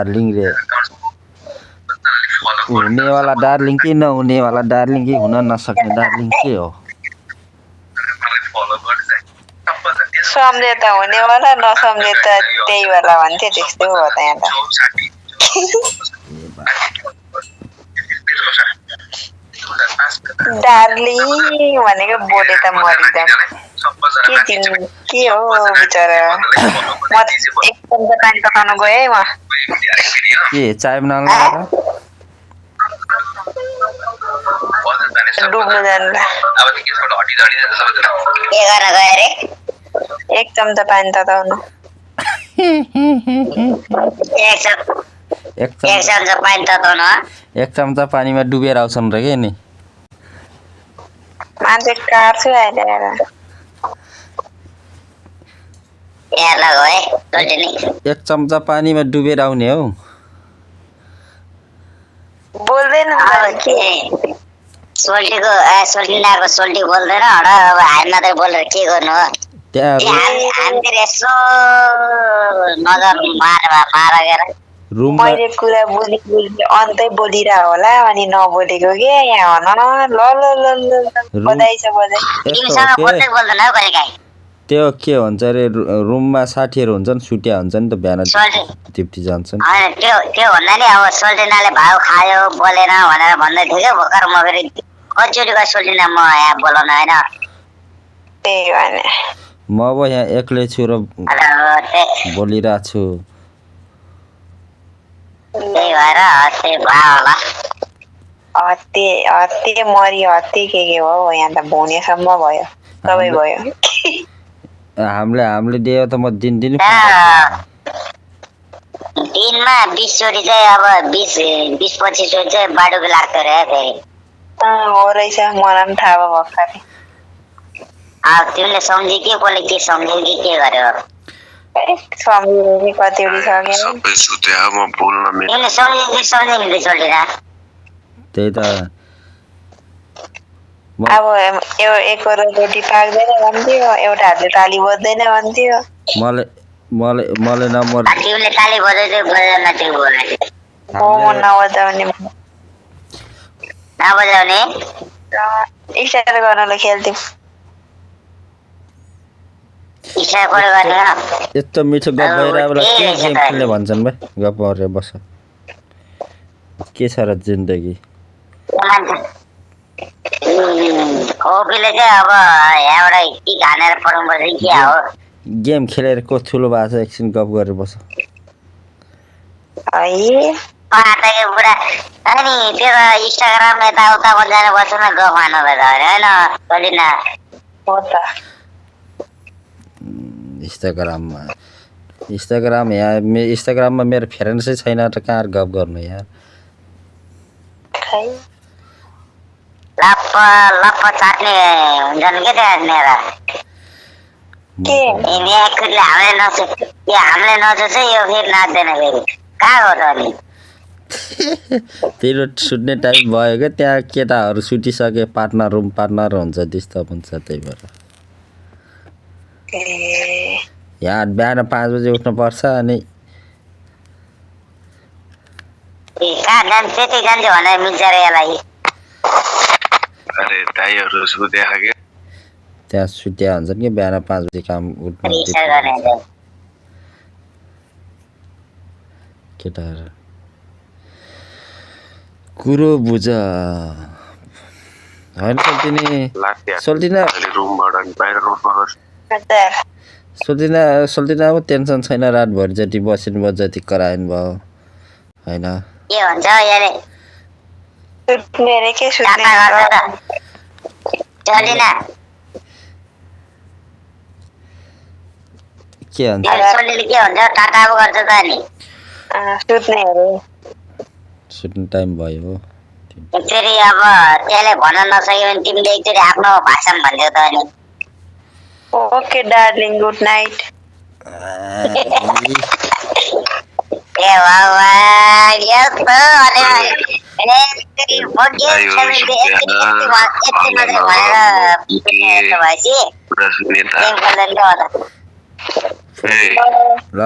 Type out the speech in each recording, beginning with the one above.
darling रे हुनेवाला darling कि नहुनेवाला डार्लिङ कि हुन नसक्ने डार्लिङ के हो सम्झेता हुनेवाला नसम्झेता त्यही वाला भन्थे त्यस्तै हो त यहाँ त डार्लिङ भनेको बोले त मरिदा के हो बिचरा म एकदम त पानी पकाउनु गएँ है म के चाय बनाउनु लगाएर डुब्नु जानुला के गर्न गए रे एक चम्चा पानी तताउनु एक चम्चा पानी तताउनु एक चम्चा पानीमा डुबेर आउँछन् र के नि मान्छे काट्छु अहिले एक चम्चा पानीमा डुबेर आउने हौ बोल्दैन के सोल्टिनाको सोल्टी बोल्दैन अब हामी मात्रै बोलेर के गर्नु हो हामीतिर यसो नजर मारेर मैले कुरा बुझी अन्तै बोलिरह होला अनि नबोलेको के यहाँ भन ल बधाई छ बधाई त्यो के भन्छ अरे रुममा साथीहरू हुन्छन् सुट्या हुन्छन् त बिहान ड्युटी जान्छन् त्यो भन्दा नि अब सोल्टिनाले भाउ खायो बोलेन भनेर भन्दै थियो क्या भर्खर म फेरि कतिचोटि सोल्टिना म यहाँ बोलाउन होइन त्यही भने म अब यहाँ एक्लै छु र बोलिरहेको छु त्यही भएर हत्ते भयो होला हत्ते मरि हत्ते के हो यहाँ त भुनेसम्म भयो सबै भयो हामीले दियो त म दिनमा 20 चोटि चाहिँ अब 20-25 चोटि चाहिँ बाटोको लाग्दो रहे फेरि हो रहेछ मलाई पनि थाहा भयो भर्खरै तिमीले सम्झे के कसले के सम्झ्यो कि के गर्यो सम्झेर कतिवटी सकेन सबै सुत्या म बोल्न मिल्दैन सम्झे चल्दैन त्यही त अब एकवटा रोटी पाक्दैन भन्थ्यो एउटा हातले ताली बज्दैन भन्थ्यो मलाई नम्बर तिमीले ताली बजाउँदै बजाउन त्यो बोल्ने म नबजाउने इसारा गर्नलाई खेल्थ्यौँ यस्तो मिठो गफ भइरहेको के गेम खेल्ने भन्छन् भाइ गफ गरेर बस के छ र जिन्दगी ओपीले चाहिँ अब यहाँबाट के हानेर पठाउनुपर्छ के हो गेम खेलेर को ठुलो भएको छ एकछिन गफ गरेर बस बुढा अनि त्यो त इन्स्टाग्राम यताउता जानु पर्छ न गफ हान्नु होइन चलिन हो त इन्स्टाग्राममा मेरो फ्रेन्ड्सै छैन त कहाँ गफ गर्नु यार लप्प चाट्ने हुन्छन् के त्यहाँनिर हामीले नसोच यो फेरि नाच्दैन फेरि कहाँ हो त अनि तेरो सुत्ने टाइम भयो क्या त्यहाँ केटाहरू सुतिसके पार्टनर हुन्छ डिस्टर्ब हुन्छ त्यही भएर यहाँ बिहान 5 बजे उठ्नुपर्छ अनि कहाँ जान्छ त्यति जान्छ भने मिल्छ रे यसलाई अरे दाइहरू सुत्या के त्यहाँ सुत्या हुन्छन् कि बिहान 5 बजे काम उठ्नु केटाहरू कुरो बुझ होइन सोल्टिना अब टेन्सन छैन रातभरि जति बसिनु भयो जति कराइनु भयो होइन के भन्छ यारे सुत्ने रे के सुत्ने चलिन के भन्छ सोल्टिले के भन्छ टाटा अब गर्छ त नि सुत्ने रे सुत्ने टाइम भयो फेरि अब त्यसले भन्न नसक्यो भने तिमीले एकचोटि आफ्नो भाषामा भनिदेऊ त अनि ओके डार्लिङ गुड नाइट ए भगवान यस्तो ल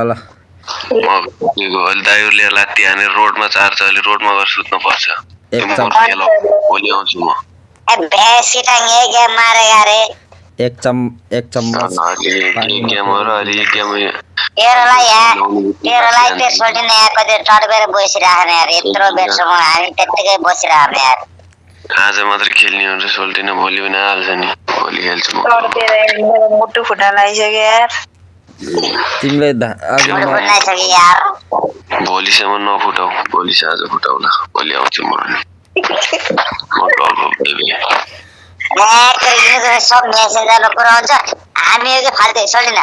अहिले दाइहरूले लात्ती हानेर रोडमा चार्छ अहिले रोडमा गएर सुत्नु पर्छ भोलि आउँछु म एक चम्मच तेरोलाई त्यसोले यहाँ कति टडबेर बसिराख्ने यार यत्रो बेरसम्म हामी त्यत्तिकै बसिराख्ने यार आज मात्र खेल्ने हुन्छ सोल्टिन भोलि पनि हाल्छ नि भोलि खेल्छु म मुटु फुट्न लागिसक्यो यार तिमीले यार भोलिसम्म नफुटाउ भोलि साँझ फुटाउला भोलि आउँछु म सब मेसेजरमा कुरा हुन्छ हामी यो फाल्तु सोल्टिन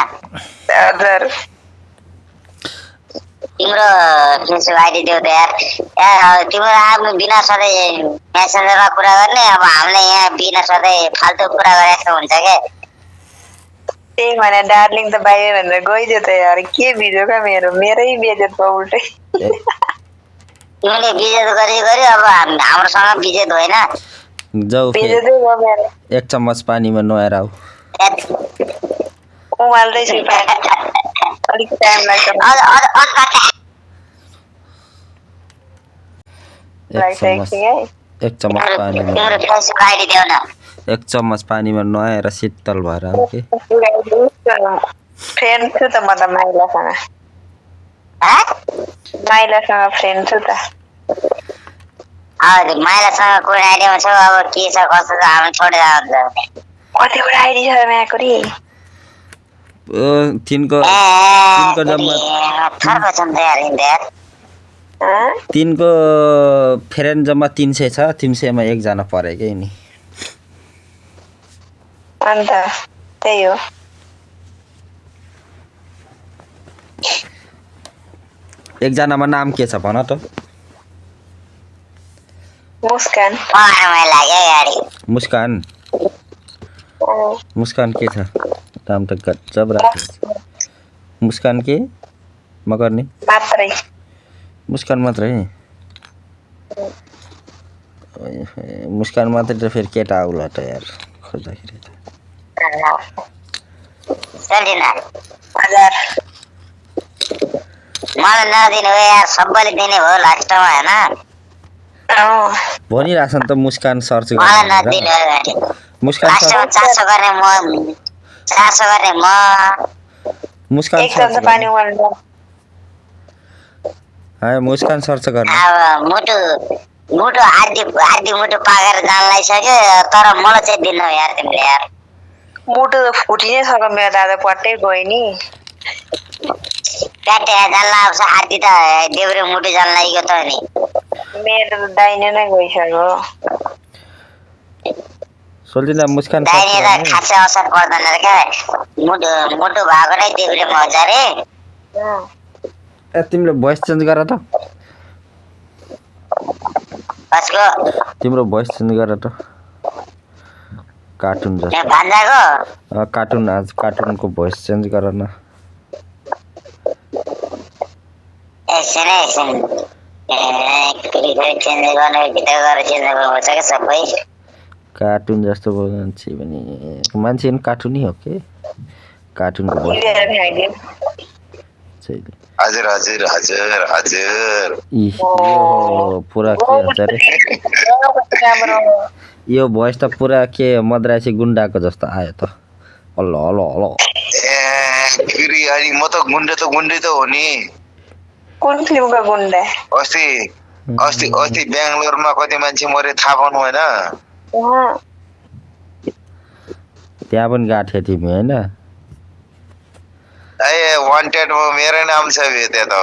तिम्रो फेसबुक आइडी देऊ त यार तिम्रो आफ्नो बिना सधैँ मेसेन्जरमा कुरा गर्ने अब हामीलाई यहाँ बिना सधैँ फाल्तु कुरा गरेको हुन्छ क्या त्यही भने डार्लिङ त बाहिर भनेर गइदियो त यार के भिडियो का मेरै बेइज्जत भयो उल्टै तिमीले बिजेत गऱ्यो अब हाम्रोसँग बिजेत होइन एक चम्मच पानीमा नुहाएर आऊ उमाल्दैछु अलिक टाइम लाग्छ एक चम्मच पानीमा नुहाएर शीतल भएर आऊ के फ्रेन्ड छु त म त माइलासँग फ्रेन्ड छु त माइलासँग कुन आइडियामा छौ अब के छ कसो छ हामी छोडेर आउँछ कतिवटा आइडी छ मायाको रे तिनको फ्रेन्ड जम्मा 300 छ 300 मा एकजना परेकै नि अन्त त्यही हो एकजनामा नाम के छ भन त मुस्कान मुस्कान के छ नाम त गजब राखेको मुस्कान के मगर्ने मात्रै मुस्कान मात्रै मुस्कान मात्रै त फेरि केटा आउला त यार खोज्दाखेरि त मलाई नदिनु हो यार सबैले दिने हो लास्टमा हैन भनिराछन् त मुस्कान सर्च मलाई नदिनु हो मुस्कान लास्टमा 400 गर्ने म मुस्कान एक चम्चा पानी उमाल्नु हाय मुस्कान सर्च गर्ने अब मुटु आदि मुटु पाकेर जान लागिसक्यो तर मलाई चाहिँ दिनु यार तिमीले यार मुटु त फुटिनै सक्यो मेरो दादा पट्टै गयो नि प्याटे जान लाग्छ आदि त देब्रे मुटु जान लागेको त नि मेरो त दाहिने नै गइसक्यो सोल्टिना मुस्कान दाहिने त खासै असर पर्दैन रे क्या मुटु भएको नै देब्रे मजा रे ए तिमीले भोइस चेन्ज गर त कसको तिम्रो भोइस चेन्ज गर त कार्टुन जस्तो भान्जाको कार्टुन आज कार्टुनको भोइस चेन्ज गर न एकछिन चेन्ज गर्ने भित्र गएर चेन्ज गर्नुपर्छ क्या सबै कार्टुन जस्तो मान्छे भने मान्छे पनि कार्टुनै हो के कार्टुनको भोइस हजुर हजुर हजुर हजुर पुरा के हुन्छ रे यो भोइस त पुरा के मद्रासी गुन्डाको जस्तो आयो त हल्लो हल्लो हल्लो फेरि अनि म त गुन्डे त हो नि कुन फिल्मको गुन्डा अस्ति बेंगलोरमा कति मान्छे मरे थाहा पाउनु होइन त्यहाँ पनि गाठे तिमी होइन ए वान्टेड म मेरो नाम छ त्यहाँ त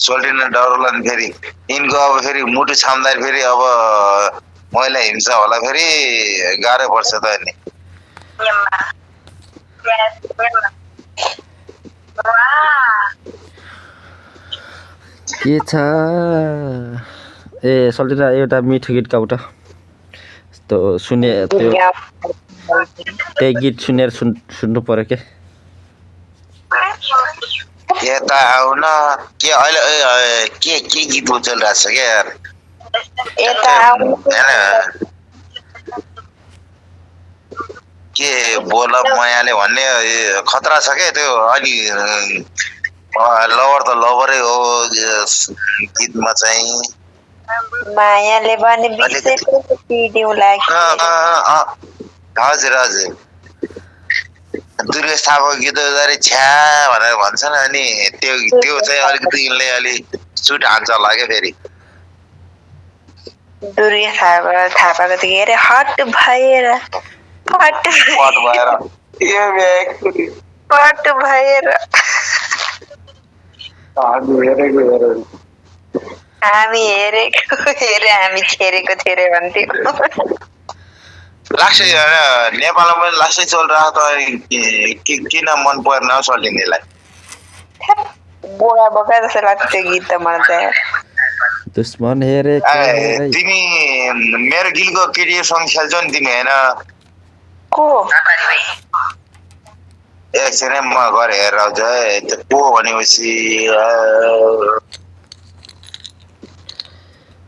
सोल्टिन डरला नि फेरि यिनको अब फेरि मुटु छाम्दाखेरि फेरि अब महिला हिंसा होला फेरि गाह्रो पर्छ त नि के छ ए सोल्टिना एउटा मिठो गीत गाउ त त्यो सुने त्यो त्यही गीत सुनेर सुन्नु पर्यो के यता आउन के अहिले के गीत चलिरहेको छ क्या यार के बोल मायाले भन्ने खतरा छ के त्यो अलि लवर त लवरै हो गीतमा चाहिँ मायाले भने बिर्सेको पिडिउँला हजुर हजुर दुर्गेश थापाको गीत छ्या भनेर भन्छन् अनि त्यो चाहिँ अलिकति यिनले अलि सुट हान्छ होला क्या फेरि दुर्गे थापाको त के अरे हट भएर हामी हेरेको हामी छेरेको छेरे भन्थ्यो लास्टै नेपालमा पनि लास्टै चलिरहेको त किन मन परेन सलिनेलाई बोका बोका जस्तो लाग्छ त्यो गीत त मलाई चाहिँ दुश्मन हेरे तिमी मेरो गिलको केटीसँग खेल्छौ नि तिमी होइन को एकछिन म घर हेरेर आउँछु है त्यो को भनेपछि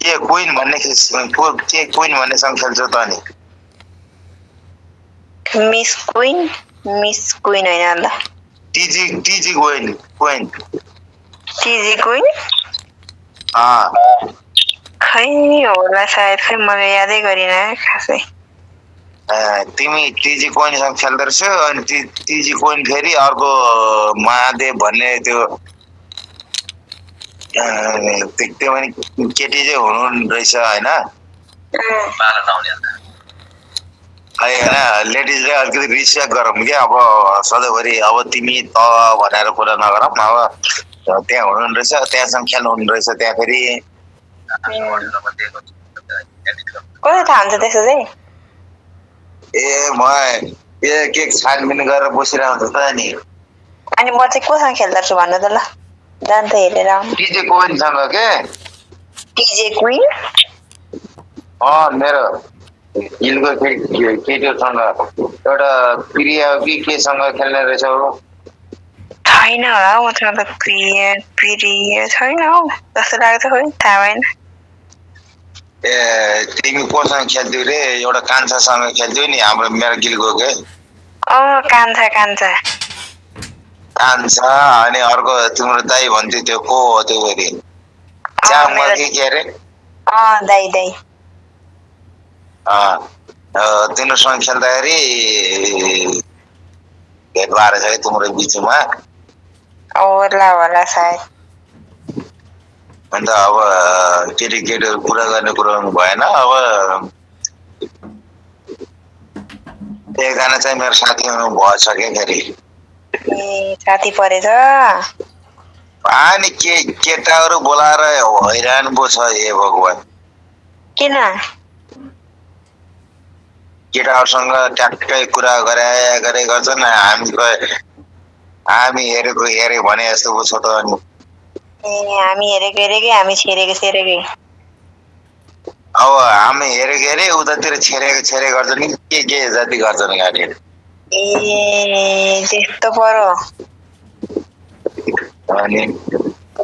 के क्विन भन्नेसँग खेल्छौ त नि मिस क्विन होइन ल टिजी क्विन टिजी क्विन खै होला सायद खै मैले यादै गरिनँ खासै तिमी टिजी क्विनसँग खेल्दो रहेछौ अनि टिजी क्विन फेरि अर्को महादेव भन्ने त्यो पनि केटी चाहिँ हुनु रहेछ होइन लेडिजले अलिकति रिस्पेक्ट गरौँ क्या अब सधैँभरि अब तिमी त भनेर कुरा नगरौँ अब त्यहाँ हुनु रहेछ त्यहाँसँग खेल्नु हुनु रहेछ त्यहाँ फेरि कसले थाहा हुन्छ त्यसो चाहिँ म के छानबिन गरेर बसिरहेको त नि अनि म चाहिँ कोसँग खेल्दो रहेछु भन्नु त ल जान त हेरेर आउनु टिजे क्विनसँग के टिजे क्विन मेरो हिलको केटीहरूसँग एउटा प्रिया कि केसँग खेल्ने रहेछ छैन होला हौ मसँग त प्रिय छैन हौ जस्तो लाग्छ खोइ थाहा भएन ए तिमी कोसँग खेल्थ्यौ रे एउटा कान्छासँग खेल्थ्यौ नि हाम्रो मेरो गिलको के कान्छा अनि अर्को तिम्रो दाई भन्थ्यो त्यो को हो त्यो फेरि च्याङमा के अरे दाई तिनीहरूसँग खेल्दाखेरि भेट भएर छ है तिम्रो बिचमा होला सायद अन्त अब केटीहरू कुरा गर्ने कुरामा भएन अब एकजना चाहिँ मेरो साथी भएछ क्या फेरि साथी परेछ अनि केटाहरू बोलाएर हैरान पो छ हे भगवान् किन केटाहरूसँग ट्याक्कै कुरा गरे गर्छन् हामी हेरे भने जस्तो पो छ त अनि हामी हेरेकै हामी छेरेकै अब हामी हेरे उतातिर छेरे गर्छन् नि के जाति गर्छन् गाडी त्यस्तो परो अनि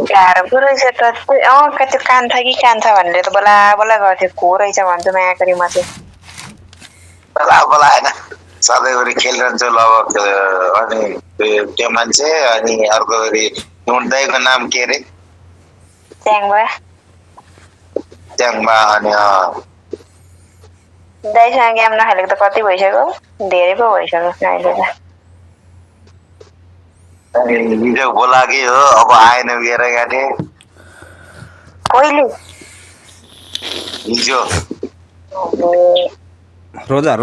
गाह्रो पो रहेछ त त्यो कान्छा कि कान्छा भनेर त बोला गर्थ्यो को रहेछ भन्छु मायाकरी म चाहिँ बोला होइन सधैँभरि खेलिरहन्छ लगभग अनि त्यो मान्छे अनि अर्को दाईको नाम के अरे च्याङबा अनि दाइसँग गेम नखेलेको त कति भइसक्यो धेरै पो भइसक्यो अहिले त हिजो बोलाकै हो अब आएन लिएर गाँठे कहिले हिजो रोजर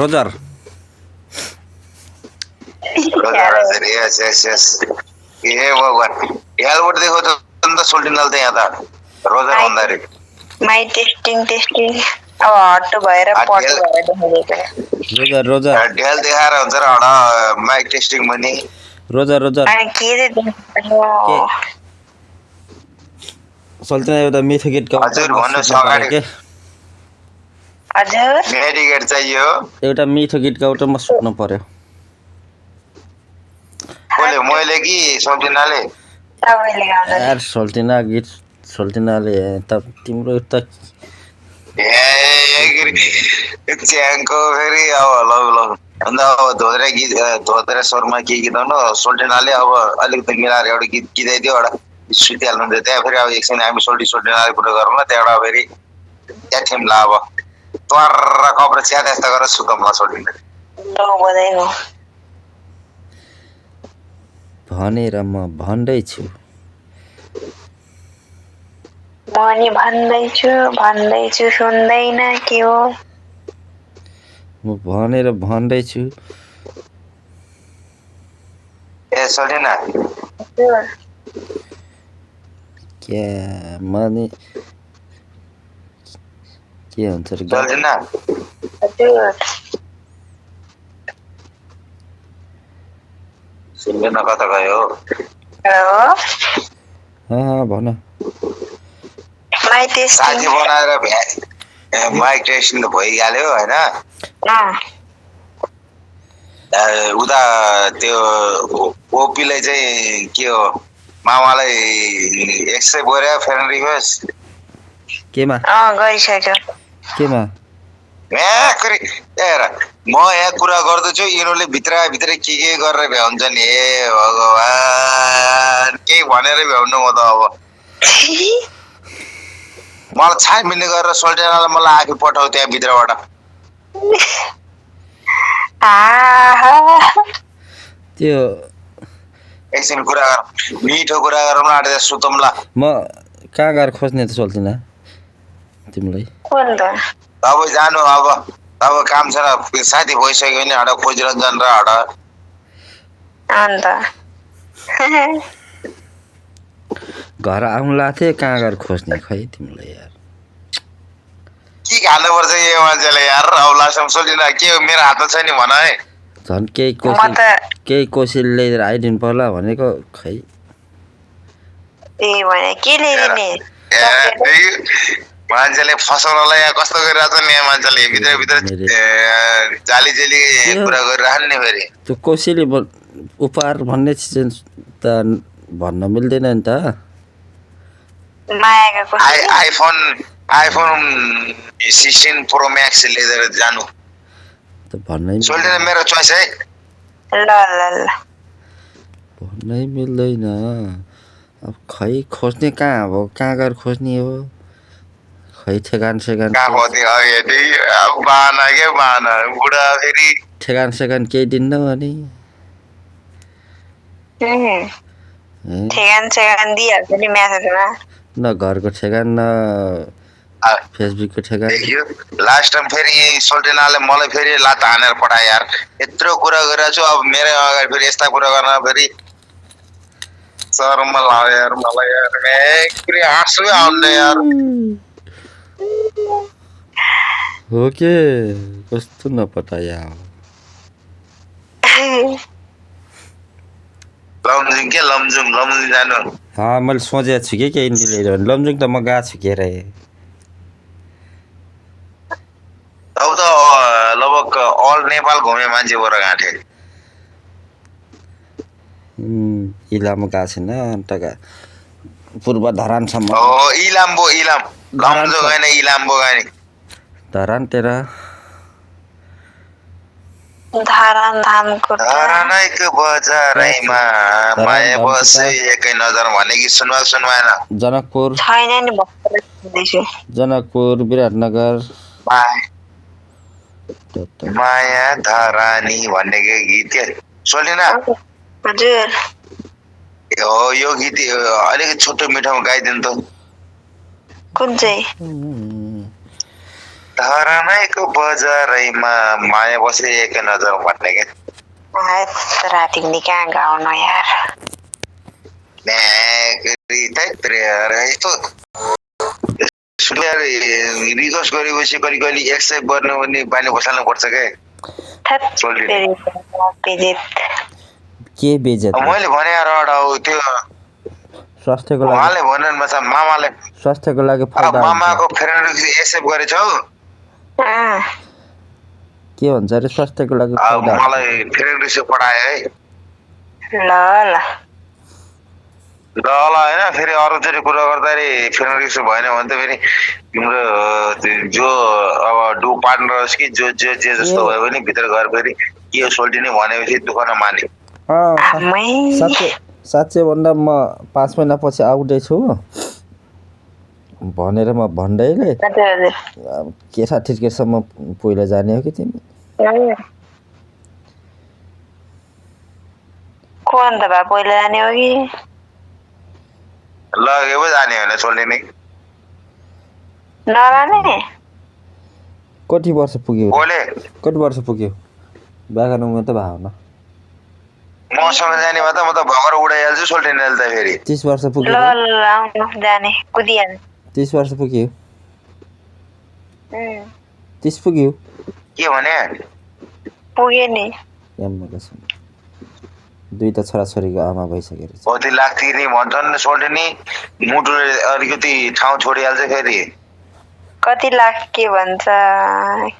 यस ए भगवान् हेलबोट देखो त सोल्टिनल त यहाँ त रोजर भन्दाखेरि माइ टेस्टिङ अब हट भएर पट भएर रोजर ढेल देखाएर हुन्छ र हड माइक टेस्टिङ पनि रोजर सल्टिना एउटा मिठो गीत गाउँ हजुर भन्नुहोस् अगाडि हजुर मेडिकेट चाहियो एउटा मिठो गीत गाउँ त म सुत्नु पर्यो मैले कि सल्टिनाले यार सल्टिनाले त तिम्रो त च्याङको फेरि अब ल अन्त अब धोत्रे स्वरमा के गीत आउनु सोल्टेनाले अब अलिकति मिलाएर एउटा गीत गीताइदियो एउटा सुतिहाल्नु त्यहाँ फेरि अब एकछिन हामी सोल्टेनाले कुरा गरौँ न त्यहाँबाट फेरि त्यहाँ ठिम्ला अब तर कपडा च्यात यस्ता गरेर सुतौँला सोल्टिना भनेर म भन्दैछु म नि भन्दैछु सुन्दैन के हो म भनेर भन्दैछु ए सोल्टिना क्या माने के हुन्छ र सोल्टिना सुन्दैन कता गयो भन साथी बनाएर माइक टेस्टिङ त भइहाल्यो होइन उता त्यो ओपीलाई चाहिँ के हो मामालाई 100 बोर्या फ्रेन्ड रिक्वेस्ट केमा गरिसक्यो केमा हेर म यहाँ कुरा गर्दैछु यिनीहरूले भित्र के गरेर भ्याउँछ नि हे भगवान् केही भनेर भ्याउनु म त अब मलाई छानबिन गरेर सोल्टेनालाई मलाई आफै पठाऊ त्यहाँ भित्रबाट त्यो एकछिन कुरा मिठो कुरा गरौँ न आँटेर सुतौँला म कहाँ गएर खोज्ने त सोल्थिनँ तिमीलाई अब जानु अब काम छैन साथी भइसक्यो भने हट खोजिरहन्छन् र हट अन्त घर आउनु लाग्थ्यो कहाँ गएर खोज्ने खै तिमीलाई यार के खानुपर्छ यो मान्छेले यार अब लास्टमा सोल्टिना के हो मेरो हातमा छ नि भन है झन् केही कोसिल लिएर आइदिनु पर्ला भनेको खै मान्छेले फसाउनलाई यहाँ कस्तो गरिरहेछ नि यहाँ मान्छेले भित्र जाली कुरा गरिरहन् नि फेरि त्यो कोसिली उपहार भन्ने चिज त भन्न मिल्दैन नि त आइफोन 16 प्रो मैक्स लिएर जानु त भन्नै सोल्टिना मेरो चोइस है ल भन्नै मिल्दैन अब खै खोज्ने कहाँ अब कहाँ गएर खोज्ने हो खै ठेगान ठेगान केही दिन्न अनि ठेगान दिइहाल्छ नि म्यासेजमा न घरको ठेगान न फेसबुकको ठेगान लास्ट टाइम फेरि सोल्टिनाले मलाई फेरि लात हानेर पठाए यार यत्रो कुरा गरिरहेको छु अब मेरो अगाडि फेरि यस्ता कुरा गर्न फेरि शर्म लाग्यो यार मलाई यार फेरि हाँसु आउँदैन यार हो के कस्तो नपटाया लमजुङ जानु मैले सोचेको छु कि केही लिएर लमजुङ त म गएको छु के रे अब त लगभग अल नेपाल घुमे मान्छे भएर गाँठे इलाम गएको छैन अन्त पूर्व धरानसम्म इलाम लमजुङ होइन इलाम्बो गानी धरानतिर धरानैको बजारैमा माया बसे एकै नजर भने कि सुनवाएन जनकपुर छैन नि जनकपुर विराटनगर माया धरानी भन्ने गीत के सोल्टिना हजुर हो यो गीत अलिकति छोटो मिठोमा गाइदिनु त कुन चाहिँ धरानैको बजारैमा माया बसे एकै नजर भन्ने के राति कहाँ गाउन यार रिक्वेस्ट गरेपछि कहिले एक्सेप्ट गर्नु पनि बानी बसाल्नु पर्छ के बेजेत मैले भने त्यो स्वास्थ्यको लागि उहाँले भन्नु मामाले स्वास्थ्यको लागि फाइदा मामाको फ्रेन्ड एक्सेप्ट गरेछौ के भन्छ अरे स्वास्थ्यको लागि मलाई फ्रेन्ड रिक्वेस्ट पठाए है ल होइन फेरि अरूचोटि कुरा गर्दाखेरि फ्रेन्ड रिक्वेस्ट भएन भने त फेरि तिम्रो जो अब डु पार्टनर होस् कि जो जे जस्तो भयो भने भित्र घर फेरि के सोल्टिने भनेपछि दुःख नमाने साँच्चै भन्दा म 5 महिनापछि आउँदै छु भनेर म भन्दैले केटा ठिर्केसम्म पहिला जाने हो कि तिमी कोन त भए पहिला जाने हो कि लगे पो जाने भने सोल्टिने नलाने कति वर्ष पुग्यो बोले बिहा गर्नु उमेर त भयो न मसँग जाने भए त म त भगर उडाइहाल्छु सोल्टिनेले त फेरि 30 वर्ष पुग्यो ल आउनु जाने कुदिहाल्नु 30 वर्ष पुग्यो 30 पुग्यो के भने पुगे नि दुईटा छोराछोरीको आमा भइसकेर कति लाख तिर्ने भन्छन् सोल्टिने मुटुले अलिकति ठाउँ छोडिहाल्छ फेरि कति लाख के भन्छ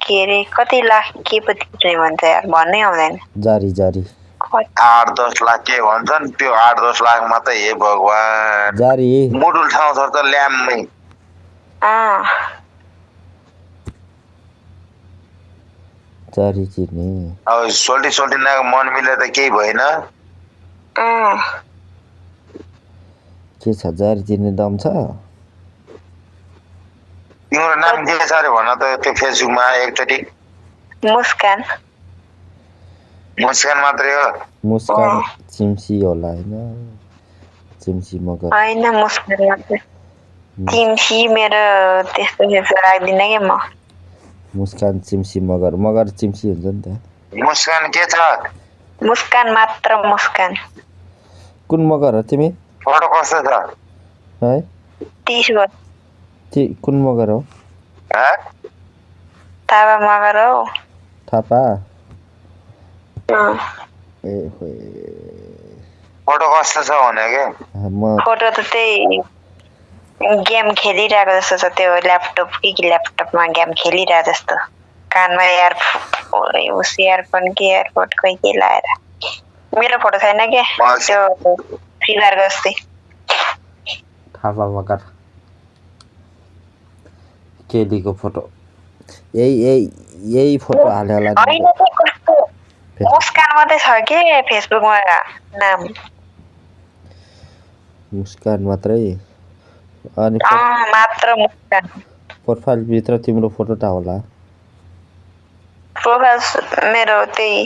के रे कति लाख के पो तिर्ने भन्छ यार भन्नै आउँदैन जारी 8-10 लाख के भन्छन् त्यो 8-10 लाखमा त हे भगवान जारी मुटुल ठाउँ छ त ल्याम्मै जारी चिर्ने अब सोल्टिनाको मन मिले त केही भएन के छ जारी चिर्ने दम छ तिम्रो नाम के छ अरे भन त त्यो फेसबुकमा एकचोटि मुस्कान मात्रै हो मुस्कान चिम्सी होला हैन चिम्सी मगर हैन मुस्कान मात्रै चिम्सी मेरो त्यस्तो राख्दिन के म मुस्कान चिम्सी मगर चिम्सी हुन्छ नि त मुस्कान के छ मुस्कान मात्र मुस्कान कुन मगर हो तिमी फोटो कस्तो छ है 30 गो कुन मगर हो थापा मगर हो थापा ए फोटो कस्तो छ भने के फोटो त त्यही गेम खेलिरहेको जस्तो छ त्यो ल्यापटपमा गेम खेलिरहेको जस्तो कानमा उस इयरफोन कि एयरपोर्ट खोइ के लाएर मेरो फोटो छैन के त्यो फ्री फायर जस्तै थापा मगर केलीको फोटो यही फोटो हाल्यो होला मुस्कान मात्रै छ के फेसबुकमा नाम मुस्कान मात्रै अनि मात्र मुस्कान प्रोफाइल भित्र तिम्रो फोटो त होला प्रोफाइल मेरो त्यही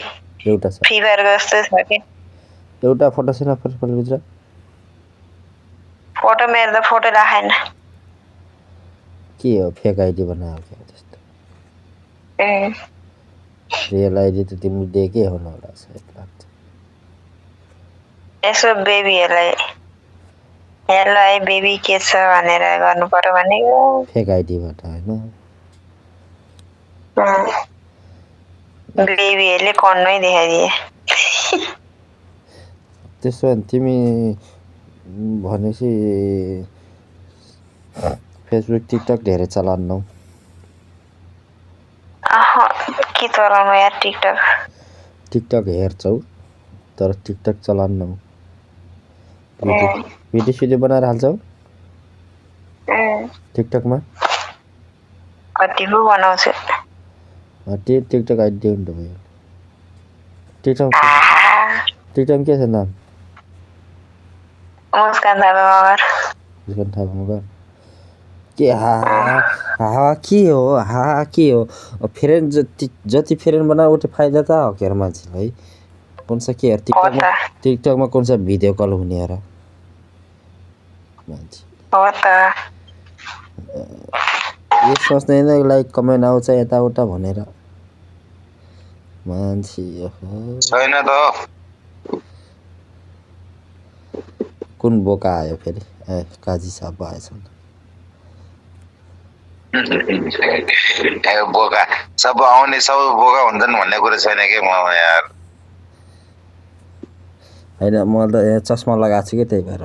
एउटा छ फ्री फायर जस्तो छ के एउटा फोटो छैन प्रोफाइल भित्र फोटो मेरो त फोटो राखेन के हो फेक आइडी बनायो क्या त्यस्तो रियल आइडी त तिम्रो देखे होला सायद लाग्छ यसो बेबीहरुलाई हेलो है बेबी के छ भनेर गर्नु पर्यो भनेको फेक आइडीबाट हैन बेबीहरुले कन्नै देखाइदिए त्यसो भने तिमी भनेपछि फेसबुक टिकटक धेरै चलाउनौ के चलाउनु यार टिकटक हेर्छौ तर टिकटक चलाउनौ भिडियो बनाएर हाल्छौ टिकटकमा कति पो बनाउँछु टिकटक आइडी हुन्छ भयो टिकटक के छ नाम मुस्कान थापा मगर के के हो फ्रेन्ड जति फ्रेन्ड बना उठे फाइदा त हो के मान्छेलाई कुन सा के टिकटकमा कुन सा भिडियो कल हुने यार मान्छे हो त यो सोच्दैन लाइक कमेन्ट आउँछ यताउता भनेर मान्छे छैन त कुन बोका आयो फेरि काजी साहब आएछन् बोका सब आउने सब बोका हुन्छन् भन्ने कुरा छैन के म यार हैन म त यहाँ चस्मा लगाएको छु के त्यही भएर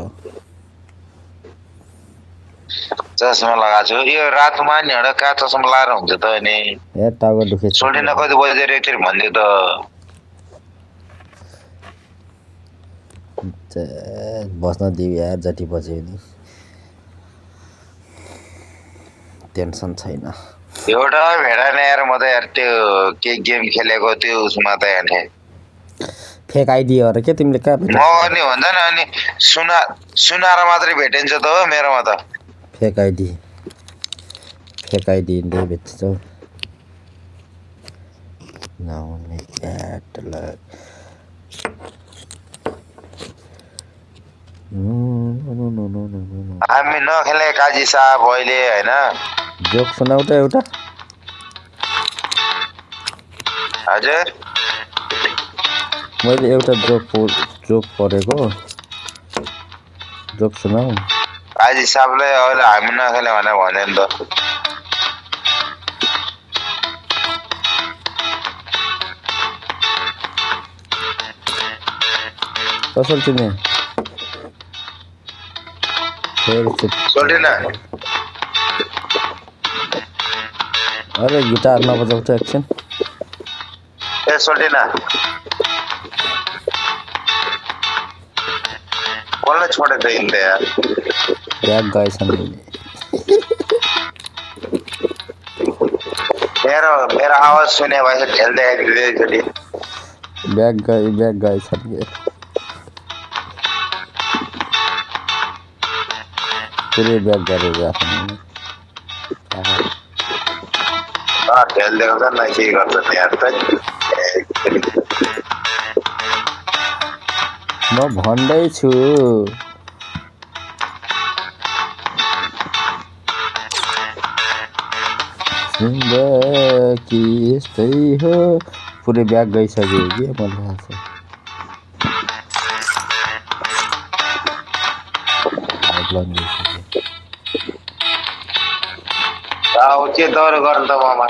चस्मा लगाएको छु यो रातमा नि एउटा का चस्मा लगाएर हुन्छ त अनि ए टाउको दुखे सोल्टिन कति बजेर एकचोटि भन्दै त बस्न दिउ यार जति बज्यो नि टेन्सन छैन एउटा भेडा नै यार म त यार त्यो के गेम खेलेको त्यो उसमा त हेर्ने फेक आइडी हो र के तिमीले कहाँ म अनि हुन्छ नि अनि सुनाएर मात्रै भेटिन्छ त हो मेरोमा त फेक आइडी इन्डिया भेट्छौ नाउने एटलर हामी नखेले काजी साहब अहिले हैन जोक सुनाउ त एउटा हजुर मैले एउटा जोक पढेको जोक सुनाऊ काजी साहबले अहिले हामी नखेले भने भन्यो नि त कसरी चिने सोल्टिन अरे गिटार नबजाउ त एकछिन ए सोल्टिन कसले छोडेको हिँड्छ यार ब्याग गएछन् मेरो आवाज सुने भए ढेल्दै एकचोटि ब्याग गएछन् के पुरै ब्याग गरेर राख्नु ढेल्दिएको छ न के गर्छ नि यार म भन्दैछु जिन्दगी यस्तै हो पुरै ब्याग गइसक्यो कि मलाई थाहा छ के दौड गर्नु त मामा